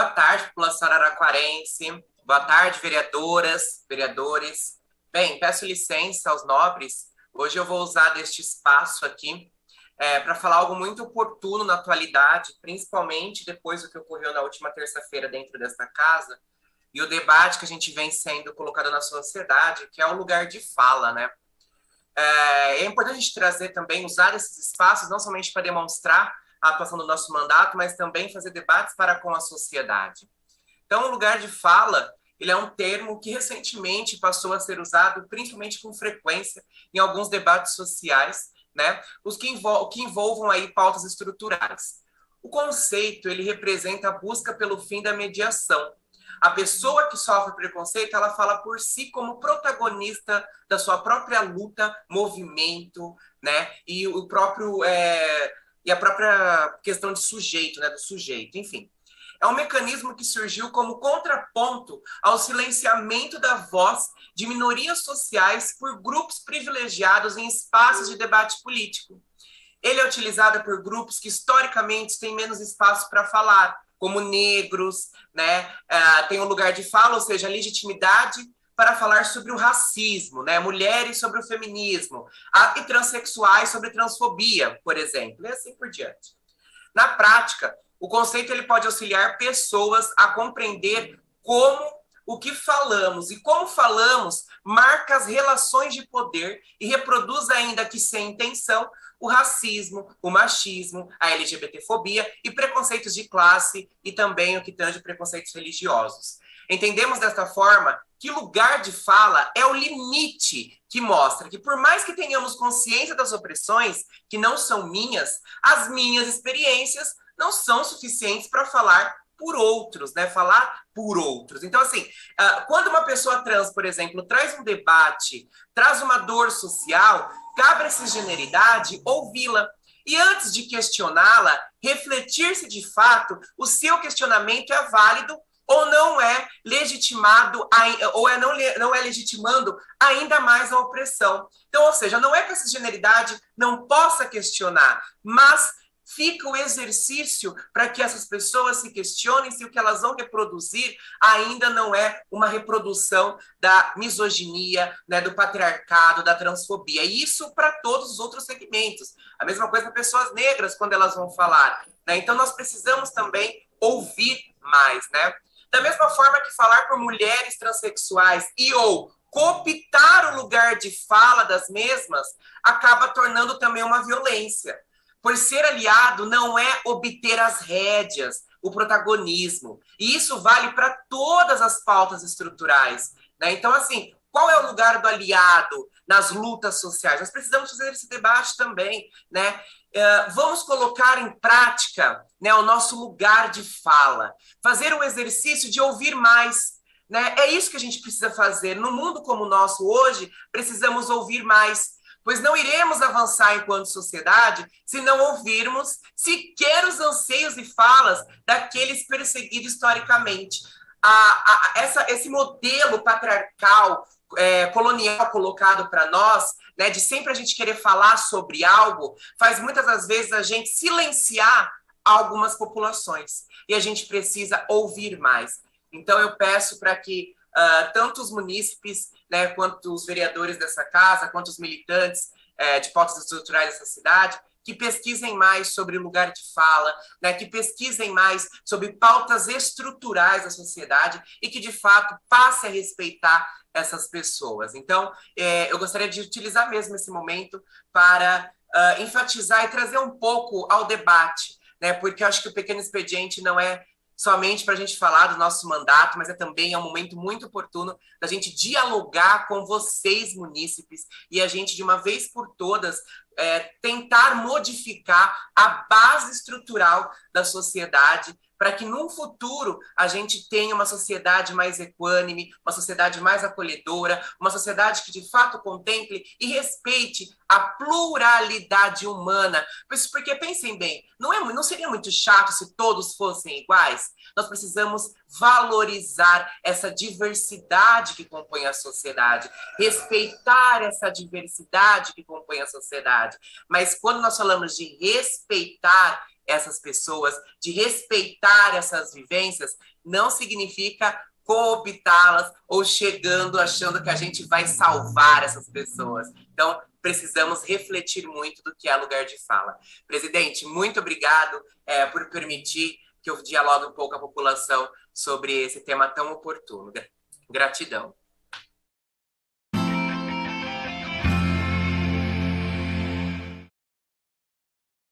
Boa tarde, população araraquarense. Boa tarde, vereadoras, vereadores. Bem, peço licença aos nobres. Hoje eu vou usar deste espaço aqui para falar algo muito oportuno na atualidade, principalmente depois do que ocorreu na última terça-feira dentro desta casa e o debate que a gente vem sendo colocado na sociedade, que é o lugar de fala, né? É importante a gente trazer também, usar esses espaços, não somente para demonstrar a atuação do nosso mandato, mas também fazer debates para com a sociedade. Então, o lugar de fala, ele é um termo que recentemente passou a ser usado, principalmente com frequência, em alguns debates sociais, né? Os que envolvam aí pautas estruturais. O conceito, ele representa a busca pelo fim da mediação. A pessoa que sofre preconceito, ela fala por si como protagonista da sua própria luta, movimento, né? E o próprio e a própria questão de sujeito, né? Do sujeito, enfim. É um mecanismo que surgiu como contraponto ao silenciamento da voz de minorias sociais por grupos privilegiados em espaços de debate político. Ele é utilizado por grupos que historicamente têm menos espaço para falar, como negros, né? Tem um lugar de fala, ou seja, legitimidade para falar sobre o racismo, né? Mulheres sobre o feminismo, e transexuais sobre transfobia, por exemplo, e assim por diante. Na prática, o conceito ele pode auxiliar pessoas a compreender o que falamos e como falamos marca as relações de poder e reproduz ainda que sem intenção o racismo, o machismo, a LGBTfobia e preconceitos de classe e também o que tange preconceitos religiosos. Entendemos desta forma que lugar de fala é o limite que mostra que por mais que tenhamos consciência das opressões que não são minhas, as minhas experiências não são suficientes para falar por outros, né? Falar por outros. Então, assim, quando uma pessoa trans, por exemplo, traz um debate, traz uma dor social, cabe a cisgeneridade ouvi-la. E antes de questioná-la, refletir se de fato o seu questionamento é válido ou não é legitimado, ou não é legitimando ainda mais a opressão. Então, ou seja, não é que a cisgeneridade não possa questionar, mas fica o exercício para que essas pessoas se questionem se o que elas vão reproduzir ainda não é uma reprodução da misoginia, né, do patriarcado, da transfobia. E isso para todos os outros segmentos. A mesma coisa para pessoas negras quando elas vão falar, né? Então nós precisamos também ouvir mais, né? Da mesma forma que falar por mulheres transexuais ou cooptar o lugar de fala das mesmas acaba tornando também uma violência. Por ser aliado não é obter as rédeas, o protagonismo. E isso vale para todas as pautas estruturais, né? Então, assim, qual é o lugar do aliado nas lutas sociais? Nós precisamos fazer esse debate também, né? Vamos colocar em prática, né, o nosso lugar de fala, fazer um exercício de ouvir mais, né? É isso que a gente precisa fazer. No mundo como o nosso hoje, precisamos ouvir mais, pois não iremos avançar enquanto sociedade se não ouvirmos sequer os anseios e falas daqueles perseguidos historicamente. Esse modelo patriarcal, colonial colocado para nós, né, de sempre a gente querer falar sobre algo, faz muitas das vezes a gente silenciar algumas populações. E a gente precisa ouvir mais. Então eu peço para que tanto os munícipes, né, quanto os vereadores dessa casa, quanto os militantes de pautas estruturais dessa cidade, que pesquisem mais sobre o lugar de fala, né, que pesquisem mais sobre pautas estruturais da sociedade e que, de fato, passe a respeitar essas pessoas. Então, eu gostaria de utilizar mesmo esse momento para enfatizar e trazer um pouco ao debate, né, porque eu acho que o Pequeno Expediente não é somente para a gente falar do nosso mandato, mas também um momento muito oportuno da gente dialogar com vocês, munícipes, e a gente, de uma vez por todas, tentar modificar a base estrutural da sociedade para que, no futuro, a gente tenha uma sociedade mais equânime, uma sociedade mais acolhedora, uma sociedade que, de fato, contemple e respeite a pluralidade humana. Porque, pensem bem, não seria muito chato se todos fossem iguais? Nós precisamos valorizar essa diversidade que compõe a sociedade, respeitar essa diversidade que compõe a sociedade. Mas quando nós falamos de respeitar, essas pessoas, de respeitar essas vivências, não significa cooptá-las ou chegando achando que a gente vai salvar essas pessoas. Então, precisamos refletir muito do que é lugar de fala. Presidente, muito obrigado por permitir que eu dialogue um pouco com a população sobre esse tema tão oportuno. Gratidão.